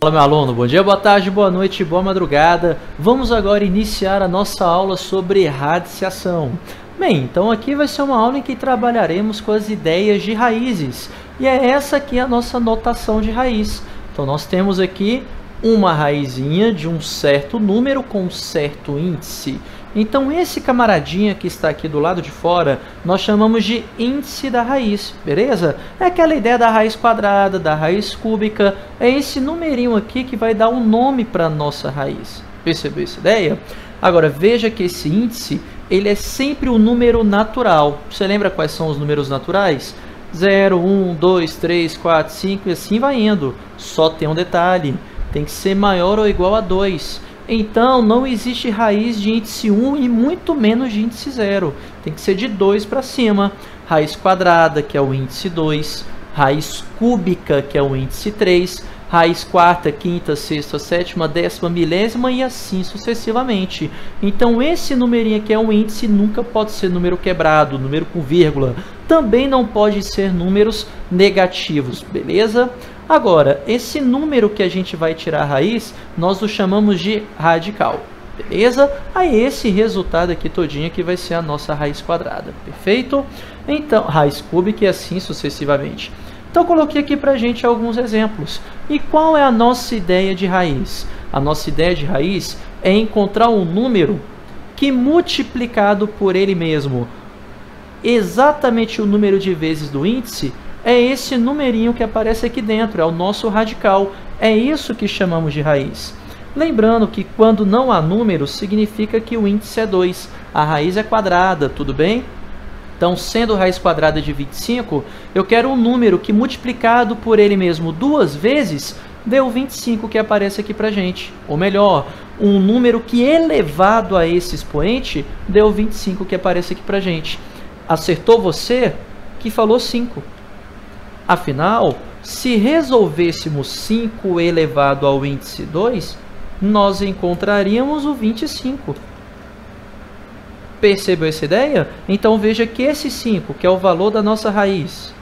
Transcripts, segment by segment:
Fala, meu aluno, bom dia, boa tarde, boa noite, boa madrugada. Vamos agora iniciar a nossa aula sobre radiciação. Bem, então aqui vai ser uma aula em que trabalharemos com as ideias de raízes. E é essa aqui a nossa notação de raiz. Então nós temos aqui uma raizinha de um certo número com um certo índice. Então esse camaradinha que está aqui do lado de fora, nós chamamos de índice da raiz, beleza? É aquela ideia da raiz quadrada, da raiz cúbica, é esse numerinho aqui que vai dar um nome para a nossa raiz. Percebeu essa ideia? Agora veja que esse índice, ele é sempre um número natural. Você lembra quais são os números naturais? 0, 1, 2, 3, 4, 5 e assim vai indo. Só tem um detalhe, tem que ser maior ou igual a 2. Então, não existe raiz de índice 1 e muito menos de índice 0. Tem que ser de 2 para cima. Raiz quadrada, que é o índice 2. Raiz cúbica, que é o índice 3. Raiz quarta, quinta, sexta, sétima, décima, milésima e assim sucessivamente. Então, esse numerinho aqui é um índice, nunca pode ser número quebrado, número com vírgula. Também não pode ser números negativos, beleza? Agora, esse número que a gente vai tirar a raiz, nós o chamamos de radical, beleza? Aí esse resultado aqui todinho que vai ser a nossa raiz quadrada, perfeito? Então, raiz cúbica e assim sucessivamente. Então, coloquei aqui para a gente alguns exemplos. E qual é a nossa ideia de raiz? A nossa ideia de raiz é encontrar um número que, multiplicado por ele mesmo, exatamente o número de vezes do índice, é esse numerinho que aparece aqui dentro, é o nosso radical. É isso que chamamos de raiz. Lembrando que quando não há número, significa que o índice é 2. A raiz é quadrada, tudo bem? Então, sendo raiz quadrada de 25, eu quero um número que multiplicado por ele mesmo duas vezes, deu 25 que aparece aqui pra gente. Ou melhor, um número que elevado a esse expoente, deu 25 que aparece aqui pra gente. Acertou você que falou 5. Afinal, se resolvêssemos 5 elevado ao índice 2, nós encontraríamos o 25. Percebeu essa ideia? Então veja que esse 5, que é o valor da nossa raiz,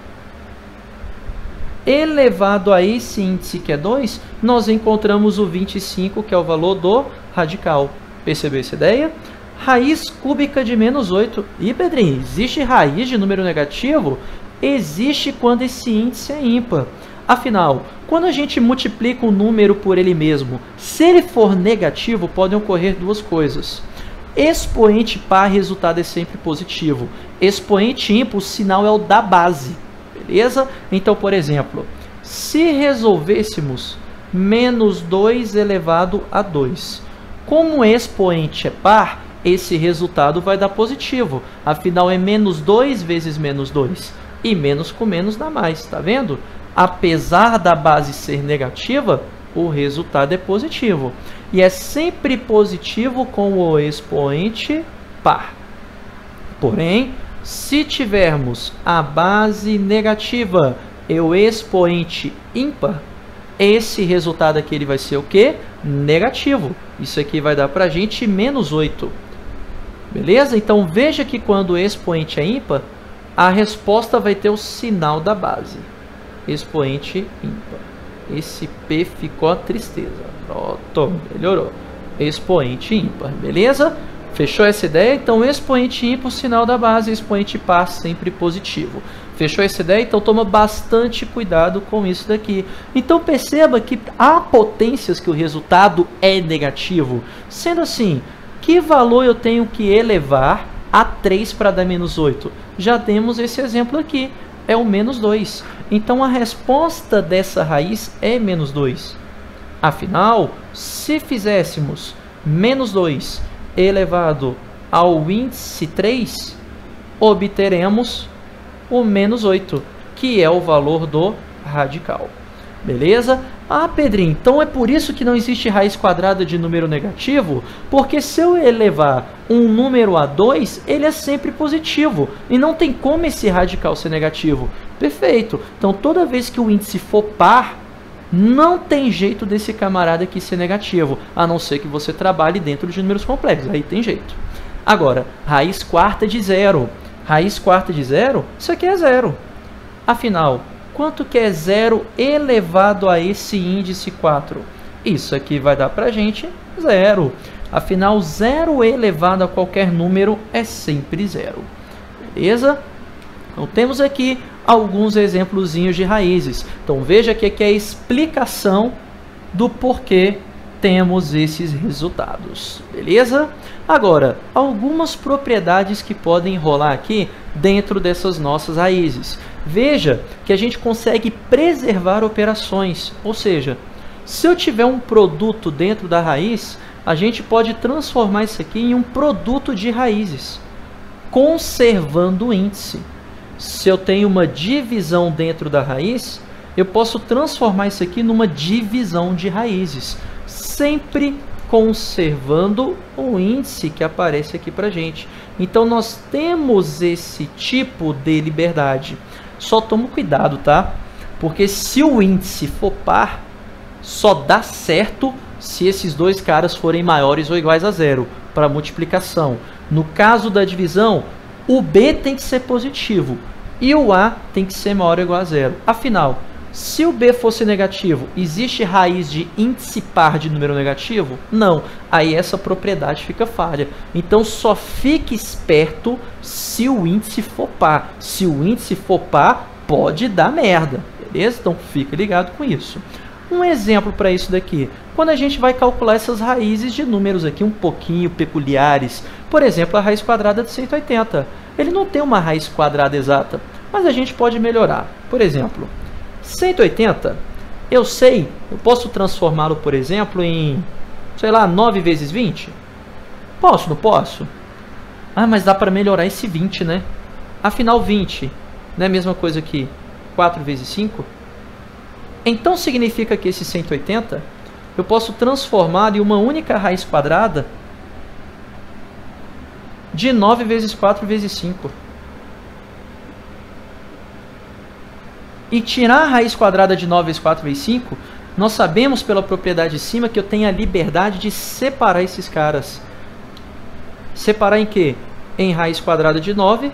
elevado a esse índice que é 2, nós encontramos o 25, que é o valor do radical. Percebeu essa ideia? Raiz cúbica de menos 8. E Pedrinho, existe raiz de número negativo? Existe quando esse índice é ímpar. Afinal, quando a gente multiplica um número por ele mesmo, se ele for negativo, podem ocorrer duas coisas. Expoente par, resultado é sempre positivo. Expoente ímpar, o sinal é o da base. Beleza? Então, por exemplo, se resolvêssemos menos 2 elevado a 2, como expoente é par, esse resultado vai dar positivo. Afinal, é menos 2 vezes menos 2. E menos com menos dá mais, tá vendo? Apesar da base ser negativa, o resultado é positivo. E é sempre positivo com o expoente par. Porém, se tivermos a base negativa e o expoente ímpar, esse resultado aqui ele vai ser o quê? Negativo. Isso aqui vai dar para a gente menos 8. Beleza? Então, veja que quando o expoente é ímpar, a resposta vai ter o sinal da base. Expoente ímpar. Esse P ficou a tristeza. Pronto, melhorou. Expoente ímpar, beleza? Fechou essa ideia? Então, expoente ímpar, o sinal da base. Expoente par, sempre positivo. Fechou essa ideia? Então, toma bastante cuidado com isso daqui. Então, perceba que há potências que o resultado é negativo. Sendo assim, que valor eu tenho que elevar a 3 para dar menos 8? Já temos esse exemplo aqui, é o menos 2. Então, a resposta dessa raiz é menos 2. Afinal, se fizéssemos menos 2 elevado ao índice 3, obteremos o menos 8, que é o valor do radical. Beleza? Ah, Pedrinho, então é por isso que não existe raiz quadrada de número negativo? Porque se eu elevar um número a 2, ele é sempre positivo. E não tem como esse radical ser negativo. Perfeito. Então, toda vez que o índice for par, não tem jeito desse camarada aqui ser negativo. A não ser que você trabalhe dentro de números complexos. Aí tem jeito. Agora, raiz quarta de 0. Raiz quarta de 0, isso aqui é 0. Afinal, quanto que é 0 elevado a esse índice 4? Isso aqui vai dar para a gente 0. Afinal, 0 elevado a qualquer número é sempre 0. Beleza? Então, temos aqui alguns exemplozinhos de raízes. Então, veja que aqui é a explicação do porquê temos esses resultados. Beleza? Agora, algumas propriedades que podem rolar aqui dentro dessas nossas raízes. Veja que a gente consegue preservar operações. Ou seja, se eu tiver um produto dentro da raiz, a gente pode transformar isso aqui em um produto de raízes, conservando o índice. Se eu tenho uma divisão dentro da raiz, eu posso transformar isso aqui numa divisão de raízes, sempre conservando o índice que aparece aqui para a gente. Então, nós temos esse tipo de liberdade. Só toma cuidado, tá? Porque se o índice for par, só dá certo se esses dois caras forem maiores ou iguais a 0 para multiplicação. No caso da divisão, o B tem que ser positivo e o A tem que ser maior ou igual a 0. Afinal, se o B fosse negativo, existe raiz de índice par de número negativo? Não. Aí essa propriedade fica falha. Então, só fique esperto se o índice for par. Se o índice for par, pode dar merda. Beleza? Então, fica ligado com isso. Um exemplo para isso daqui, quando a gente vai calcular essas raízes de números aqui um pouquinho peculiares. Por exemplo, a raiz quadrada de 180. Ele não tem uma raiz quadrada exata, mas a gente pode melhorar. Por exemplo, 180, eu posso transformá-lo, por exemplo, em, sei lá, 9 vezes 20? Posso, não posso? Ah, mas dá para melhorar esse 20, né? Afinal, 20 não é a mesma coisa que 4 vezes 5? Então, significa que esse 180, eu posso transformar em uma única raiz quadrada de 9 vezes 4 vezes 5. E tirar a raiz quadrada de 9 vezes 4 vezes 5, nós sabemos pela propriedade de cima que eu tenho a liberdade de separar esses caras. Separar em quê? Em raiz quadrada de 9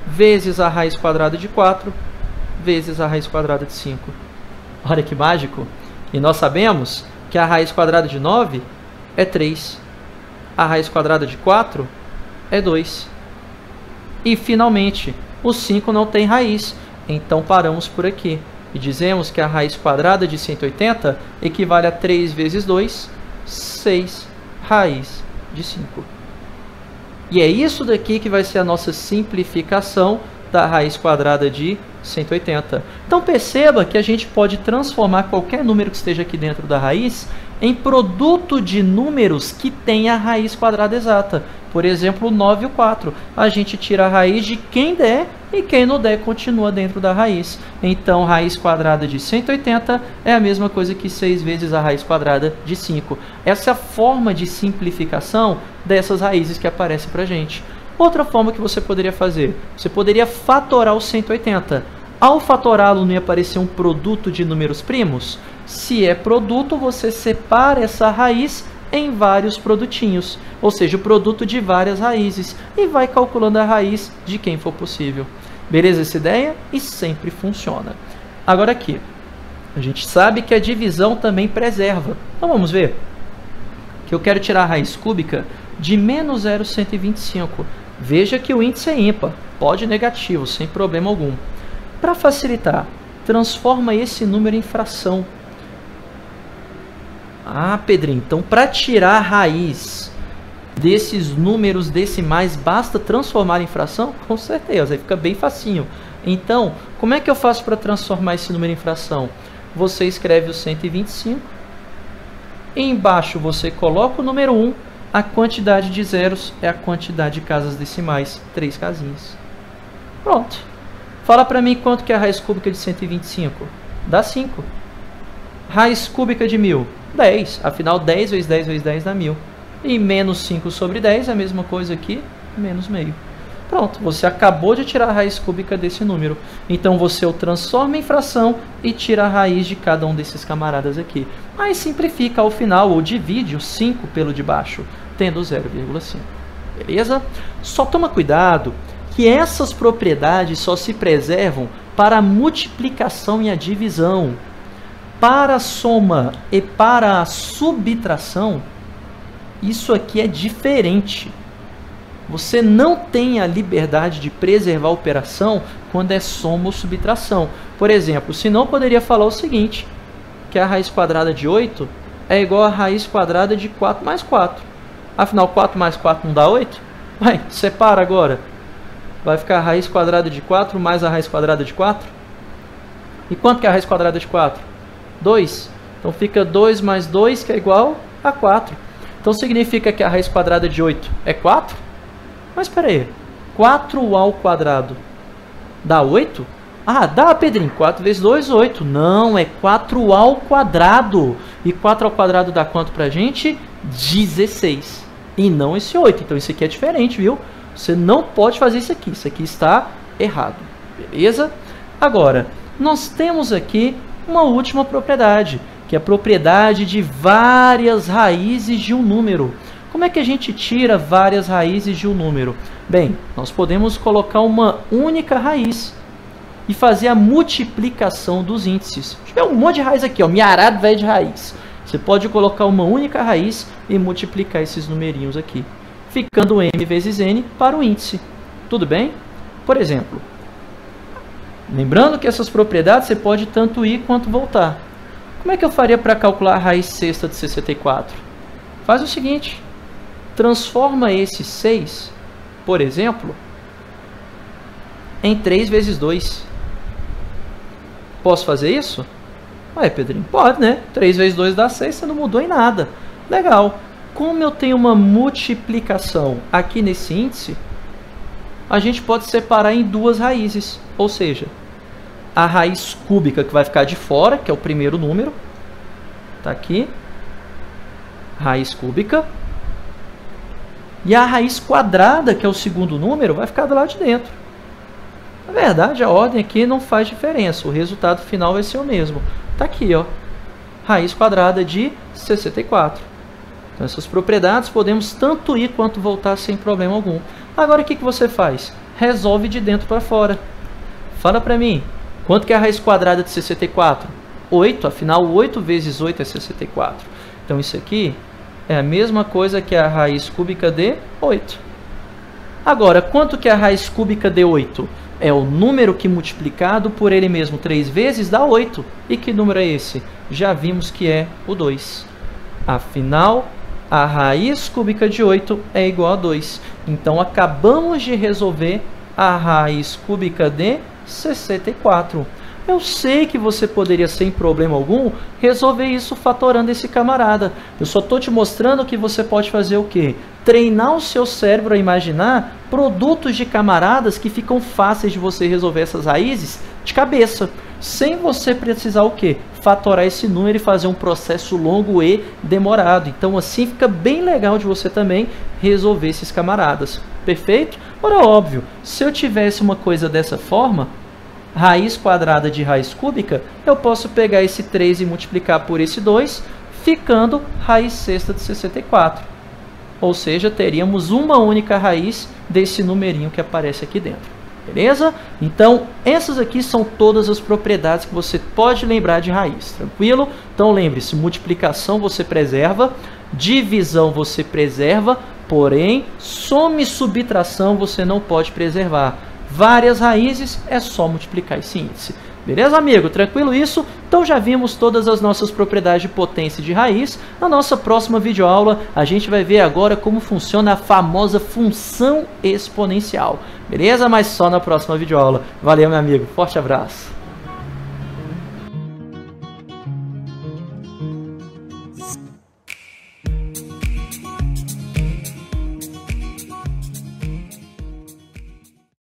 vezes a raiz quadrada de 4 vezes a raiz quadrada de 5. Olha que mágico! E nós sabemos que a raiz quadrada de 9 é 3. A raiz quadrada de 4 é 2. E, finalmente, o 5 não tem raiz. Então, paramos por aqui. E dizemos que a raiz quadrada de 180 equivale a 3 vezes 2, 6 raiz de 5. E é isso daqui que vai ser a nossa simplificação da raiz quadrada de 180. Então, perceba que a gente pode transformar qualquer número que esteja aqui dentro da raiz em produto de números que tenha a raiz quadrada exata. Por exemplo, o 9 e o 4. A gente tira a raiz de quem der e quem não der continua dentro da raiz. Então, raiz quadrada de 180 é a mesma coisa que 6 vezes a raiz quadrada de 5. Essa é a forma de simplificação dessas raízes que aparecem para a gente. Outra forma que você poderia fazer, você poderia fatorar o 180. Ao fatorá-lo, não ia aparecer um produto de números primos? Se é produto, você separa essa raiz em vários produtinhos, ou seja, o produto de várias raízes, e vai calculando a raiz de quem for possível. Beleza essa ideia? E sempre funciona. Agora aqui, a gente sabe que a divisão também preserva. Então vamos ver. Que eu quero tirar a raiz cúbica de menos 0,125. Veja que o índice é ímpar, pode negativo, sem problema algum. Para facilitar, transforma esse número em fração. Ah, Pedrinho, então para tirar a raiz desses números decimais, basta transformar em fração? Com certeza, aí fica bem facinho. Então, como é que eu faço para transformar esse número em fração? Você escreve o 125, e embaixo você coloca o número 1, a quantidade de zeros é a quantidade de casas decimais, 3 casinhas. Pronto. Fala para mim quanto que é a raiz cúbica de 125? Dá 5. Raiz cúbica de 1000? 10. Afinal, 10 vezes 10 vezes 10 dá 1000. E menos 5 sobre 10 é a mesma coisa aqui, menos meio. Pronto, você acabou de tirar a raiz cúbica desse número. Então, você o transforma em fração e tira a raiz de cada um desses camaradas aqui. Aí simplifica ao final, ou divide o 5 pelo de baixo, tendo 0,5. Beleza? Só toma cuidado. que essas propriedades só se preservam para a multiplicação e a divisão. Para a soma e para a subtração, isso aqui é diferente. Você não tem a liberdade de preservar a operação quando é soma ou subtração. Por exemplo, senão eu poderia falar o seguinte, que a raiz quadrada de 8 é igual a raiz quadrada de 4 mais 4. Afinal, 4 mais 4 não dá 8? Vai, separa agora. Vai ficar a raiz quadrada de 4 mais a raiz quadrada de 4? E quanto que é a raiz quadrada de 4? 2. Então fica 2 mais 2, que é igual a 4. Então significa que a raiz quadrada de 8 é 4? Mas espera aí, 4 ao quadrado dá 8? Ah, dá, Pedrinho, 4 vezes 2, 8. Não, é 4 ao quadrado. E 4 ao quadrado dá quanto pra gente? 16. E não esse 8. Então isso aqui é diferente, viu? Você não pode fazer isso aqui. Isso aqui está errado. Beleza? Agora, nós temos aqui uma última propriedade, que é a propriedade de várias raízes de um número. Como é que a gente tira várias raízes de um número? Bem, nós podemos colocar uma única raiz e fazer a multiplicação dos índices. Tiver um monte de raiz aqui, ó, milharado velho de raiz. Você pode colocar uma única raiz e multiplicar esses numerinhos aqui, ficando m vezes n para o índice. Tudo bem? Por exemplo, lembrando que essas propriedades você pode tanto ir quanto voltar. Como é que eu faria para calcular a raiz sexta de 64? Faz o seguinte, transforma esse 6, por exemplo, em 3 vezes 2. Posso fazer isso? Ué, Pedrinho, pode, né? 3 vezes 2 dá 6, você não mudou em nada. Legal. Como eu tenho uma multiplicação aqui nesse índice, a gente pode separar em duas raízes. Ou seja, a raiz cúbica que vai ficar de fora, que é o primeiro número. Está aqui. Raiz cúbica. E a raiz quadrada, que é o segundo número, vai ficar do lado de dentro. Na verdade, a ordem aqui não faz diferença. O resultado final vai ser o mesmo. Está aqui, ó. Raiz quadrada de 64. Então, essas propriedades podemos tanto ir quanto voltar sem problema algum. Agora, o que você faz? Resolve de dentro para fora. Fala para mim, quanto que é a raiz quadrada de 64? 8. Afinal, 8 vezes 8 é 64. Então, isso aqui é a mesma coisa que a raiz cúbica de 8. Agora, quanto que é a raiz cúbica de 8? É o número que multiplicado por ele mesmo 3 vezes dá 8. E que número é esse? Já vimos que é o 2. Afinal, a raiz cúbica de 8 é igual a 2. Então, acabamos de resolver a raiz cúbica de 64. Eu sei que você poderia, sem problema algum, resolver isso fatorando esse camarada. Eu só estou te mostrando que você pode fazer o quê? Treinar o seu cérebro a imaginar produtos de camaradas que ficam fáceis de você resolver essas raízes de cabeça. Sem você precisar o quê? Fatorar esse número e fazer um processo longo e demorado. Então assim fica bem legal de você também resolver esses camaradas. Perfeito? Ora, óbvio, se eu tivesse uma coisa dessa forma, raiz quadrada de raiz cúbica, eu posso pegar esse 3 e multiplicar por esse 2, ficando raiz sexta de 64. Ou seja, teríamos uma única raiz desse numerinho que aparece aqui dentro. Beleza? Então, essas aqui são todas as propriedades que você pode lembrar de raiz. Tranquilo? Então, lembre-se, multiplicação você preserva, divisão você preserva, porém, soma e subtração você não pode preservar. Várias raízes é só multiplicar esse índice. Beleza, amigo? Tranquilo isso? Então já vimos todas as nossas propriedades de potência e de raiz. Na nossa próxima videoaula, a gente vai ver agora como funciona a famosa função exponencial. Beleza? Mas só na próxima videoaula. Valeu, meu amigo. Forte abraço.